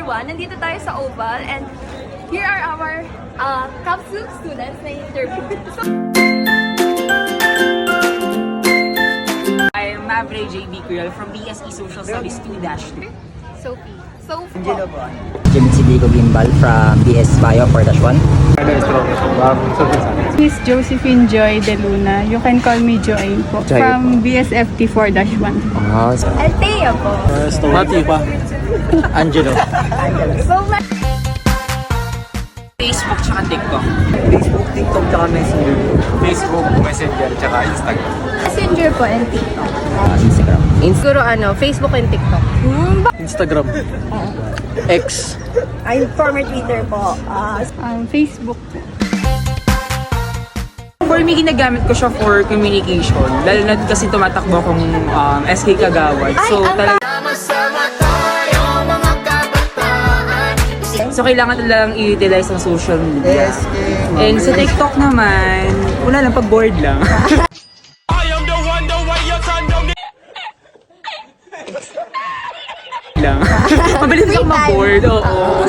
everyone! Nandito tayo sa Oval and here are our capsule students na interview. I am Mavre JB Curiel from BSE Social Studies 2-3. Sophie. Angelo po. Jimmy Sidico Gimbal from BS Bio 4-1. Miss Josephine Joy De Luna. You can call me Joy po. Joy From BSFT 4-1. Althea po. Matthew pa. Angelo. So much. Facebook tsaka TikTok. Facebook, TikTok, tsaka Messenger. Facebook, Messenger, tsaka Instagram. Messenger po and TikTok. Instagram. Siguro Facebook and TikTok. Instagram. X. Ay, former Twitter po. Facebook po. For me, ginagamit ko siya for communication. Lalo na kasi tumatakbo akong SK Kagawad. So, So, kailangan talagang i-utilize ng social media. And sa TikTok naman, wala lang, pag-bored lang. lang. Mabilis kang ma-bored, oo.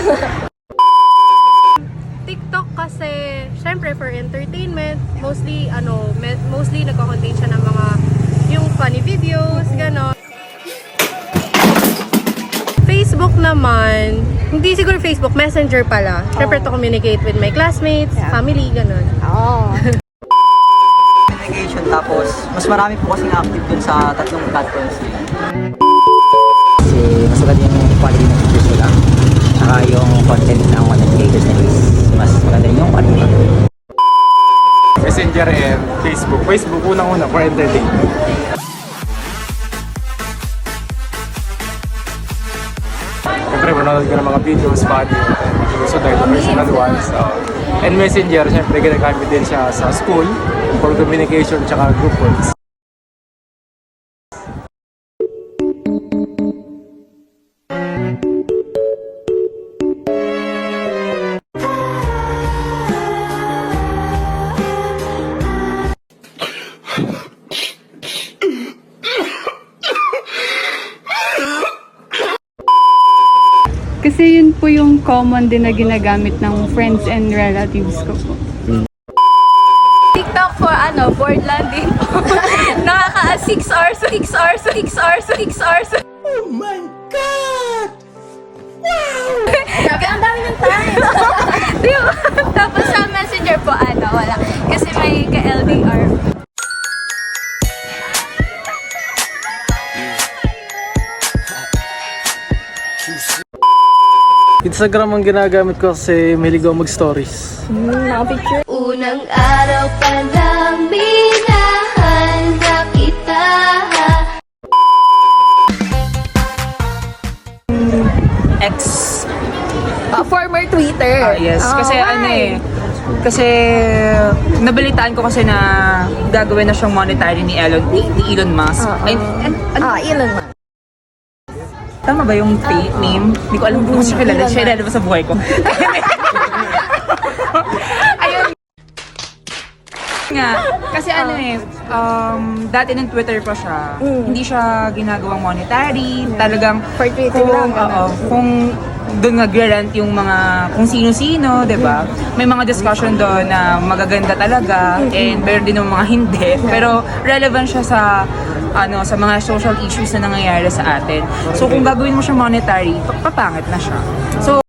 TikTok kasi, syempre for entertainment, mostly nagko-contain siya ng mga yung funny videos, gano'n. Facebook naman, hindi siguro Facebook, Messenger pala. Syempre to communicate with my classmates, family, gano'n. Communication, tapos mas marami po kasing active dun sa tatlong platforms nila. Kasi mas maganda yung quality ng features nila. Tsaka yung content ng content creators nila is mas maganda yung quality. Messenger and Facebook. Facebook unang-una for entertainment. Siyempre, manonood ka ng mga videos, funny, so dahil personal ones. And Messenger, siyempre, ginagamit din siya sa school for communication tsaka group works. Kasi yun po yung common din na ginagamit ng friends and relatives ko po. TikTok for board lang din po. Nakaka 6 hours. Oh my God! Grabe, ang dami ng time. Diba? Tapos sa Messenger po, wala. Kasi may ka-LDR. Instagram ang ginagamit ko kasi mahilig ako mag-stories. Unang araw pa lang minahal na kita. X. Former Twitter. Yes, kasi kasi nabalitaan ko kasi na gagawin na siyang monetary ni Elon Musk. Elon Musk. Tama ba yung name? Hindi ko alam kung siya kilala. Siya ilala ba sa buhay ko? Ayun. Nga, kasi dati ng Twitter pa siya, hindi siya ginagawang monetary, talagang For Twitter lang. kung doon nag-rant yung mga kung sino-sino, 'di ba? May mga discussion doon na magaganda talaga and meron din ng mga hindi, pero relevant siya sa sa mga social issues na nangyayari sa atin. So kung gagawin mo siya monetary, papangit na siya. So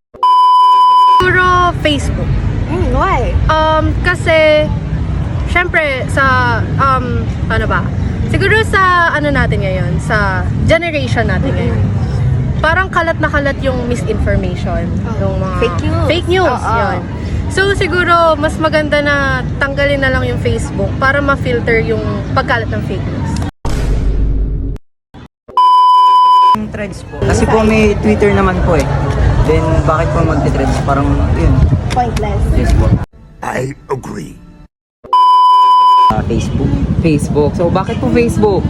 Siguro Facebook. Why? Kasi, syempre, sa, siguro sa, natin ngayon, sa generation natin ngayon, parang kalat na kalat yung misinformation. Yung mga Fake news. Fake news, Oo. yun. So, siguro, mas maganda na tanggalin na lang yung Facebook para ma-filter yung pagkalat ng fake news. threads po. Kasi po may Twitter naman po eh. Then bakit po magte-threads? Parang yun. Pointless. Yes po. I agree. Facebook. So bakit po Facebook?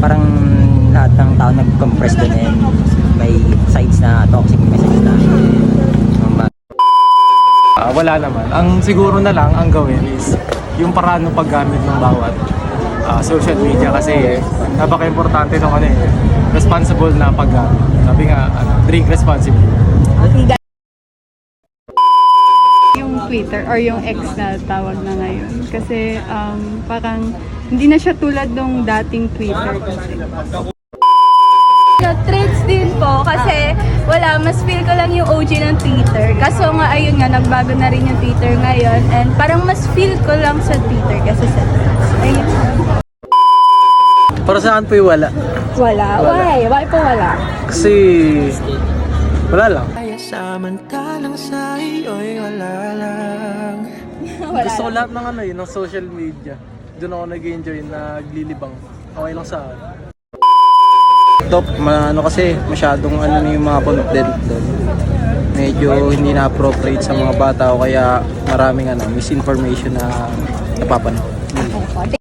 Parang lahat ng tao nag-compress doon and may sites na toxic message na Wala naman. Ang siguro na lang ang gawin is yung paraan ng paggamit ng bawat social media kasi napaka-importante ng responsible na paggamit. Sabi nga, drink responsibly. Yung Twitter or yung X na tawag na ngayon. Kasi parang hindi na siya tulad nung dating Twitter kasi. Threads din po kasi wala, mas feel ko lang yung OG ng Twitter. Kaso nga ayun nga, nagbago na rin yung Twitter ngayon and parang mas feel ko lang sa Twitter kasi sa Threads. Ayun. Para saan po yung wala? Wala. Why? Why po wala? Kasi wala lang. Gusto ko lahat ng yun, ng social media. Doon ako nag-enjoy, naglilibang. Okay lang sa akin. Top, kasi masyadong na yung mga content doon. Medyo hindi na-appropriate sa mga bata o kaya maraming misinformation na napapanood.